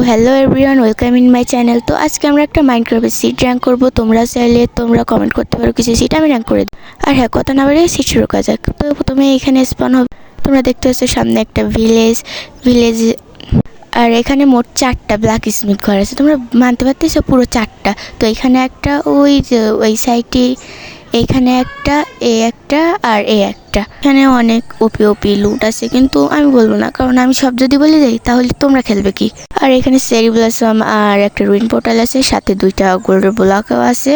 Hello everyone, welcome in my channel. তো আজকে আমরা একটা মাইনক্রাফটের সিট র্যাঙ্ক করবো। তোমরা চাইলে তোমরা কমেন্ট করতে পারো কিছু সিট আমি র্যাঙ্ক করে দিই। আর হ্যাঁ, কথা না বাড়িয়ে সিট শুরু করা যাক। তো প্রথমে এখানে স্পন হবে, তোমরা দেখতে পাচ্ছ সামনে একটা ভিলেজ আর এখানে মোট 4টা ব্ল্যাক স্মিথ ঘর আছে। তোমরা মানতে পারতেছো পুরো 4টা। তো এখানে একটা, ওই সাইডে এইখানে একটা, একটা আর একটা। এখানে অনেক ওপি লুট আছে, কিন্তু আমি বলবো না, কারণ আমি সব যদি বলে যাই তাহলে তোমরা খেলবে কি। আর এখানে চেরি ব্লসম আর একটা রুইন পোর্টাল আছে, সাথে 2টা গোল্ডের ব্লকও আছে।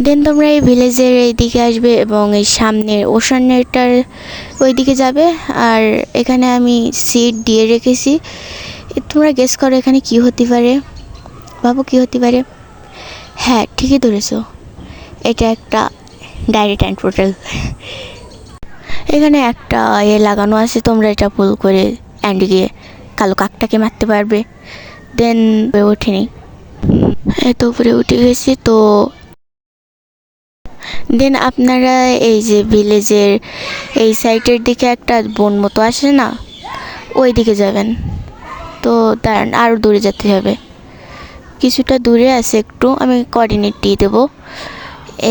দেন তোমরা এই ভিলেজের এই দিকে আসবে এবং এই সামনের ওশানটার ওই দিকে যাবে। আর এখানে আমি সিট দিয়ে রেখেছি। তোমরা গেস করো এখানে কি হতে পারে, ভাবো কি হতে পারে। হ্যাঁ, ঠিকই ধরেছো, এটা একটা ডাইরেক্ট এন্ড পোর্টাল। এখানে একটা লাগানো আছে, তোমরা এটা পুল করে এন্ড গিয়ে কালো কাকটাকে মারতে পারবে। দেন ওঠেনি, এত উপরে উঠে গেছি। তো দেন আপনারা এই যে ভিলেজের এই সাইডের দিকে একটা বন মতো আসে না, ওই দিকে যাবেন। তো দাঁড়ান, আরও দূরে যেতে হবে, কিছুটা দূরে আছে একটু, আমি কোঅর্ডিনেট দিয়ে দেবো।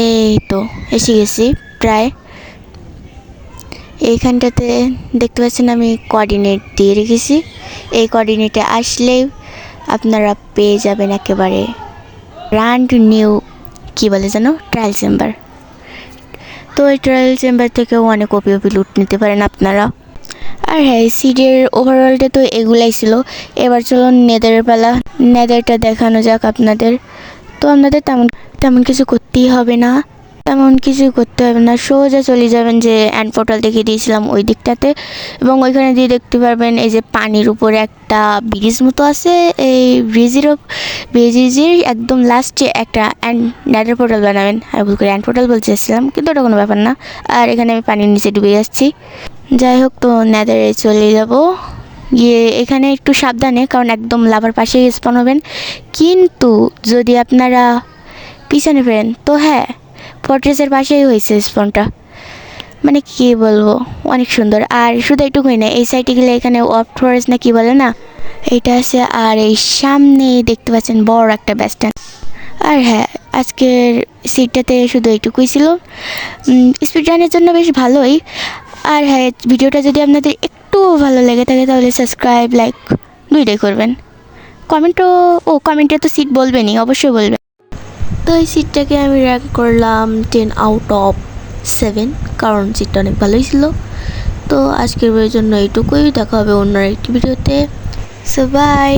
এই তো এসে গেছি প্রায়। এইখানটাতে দেখতে পাচ্ছেন আমি কোঅর্ডিনেট দিয়ে রেখেছি। এই কোঅর্ডিনেটে আসলেই আপনারা পেয়ে যাবেন একেবারে ব্র্যান্ড নিউ, কী বলে যেন, ট্রায়াল চেম্বার। তো এই ট্রায়াল চেম্বার থেকেও অনেক ওপি লুট নিতে পারেন আপনারা। আর হ্যাঁ, সিডের ওভারঅলটা তো এগুলাই ছিল। এবার চলুন নেদারের পালা, নেদারটা দেখানো যাক আপনাদের। তো আপনাদের তেমন কিছু করতেই হবে না, সোজা চলে যাবেন যে অ্যান্ড পোর্টাল দেখিয়ে দিয়েছিলাম ওই দিকটাতে, এবং ওইখানে দিয়ে দেখতে পারবেন এই যে পানির উপরে একটা ব্রিজ মতো আছে। এই ব্রিজের একদম লাস্টে একটা নেদার পোর্টাল বানাবেন। আমি ভুল করে অ্যান্ড পোর্টাল বলতেছিলাম, কিন্তু ওটা কোনো ব্যাপার না। আর এখানে আমি পানির নিচে ডুবে যাচ্ছি। যাই হোক, তো নেদারে চলে যাব গিয়ে এখানে একটু সাবধানে, কারণ একদম লাভার পাশেই স্পন হবেন। কিন্তু যদি আপনারা পিছনে ফেরেন তো হ্যাঁ, ফর্ট্রেসের পাশেই হয়েছে স্পনটা, মানে কী বলবো, অনেক সুন্দর। আর শুধু এইটুকুই না, এই সাইডে গেলে এখানে অফ ফরেস্ট না কি বলে না, এইটা আছে। আর এই সামনে দেখতে পাচ্ছেন বড় একটা ব্যাস্টান। আর হ্যাঁ, আজকের সিটটাতে শুধু এইটুকুই ছিল। স্পিড রানের জন্য বেশ ভালোই। আর হ্যাঁ, ভিডিওটা যদি আপনাদের একটু ভালো লেগে থাকে তাহলে সাবস্ক্রাইব, লাইক দুইটাই করবেন। কমেন্টে তো সিট বলবেনই, অবশ্যই বলবেন। তো এই সিটটাকে আমি র্যাঙ্ক করলাম 10/7, কারণ সিটটা অনেক ভালোই ছিল। তো আজকের জন্য এইটুকুই, দেখা হবে অন্য একটি ভিডিওতে। So by.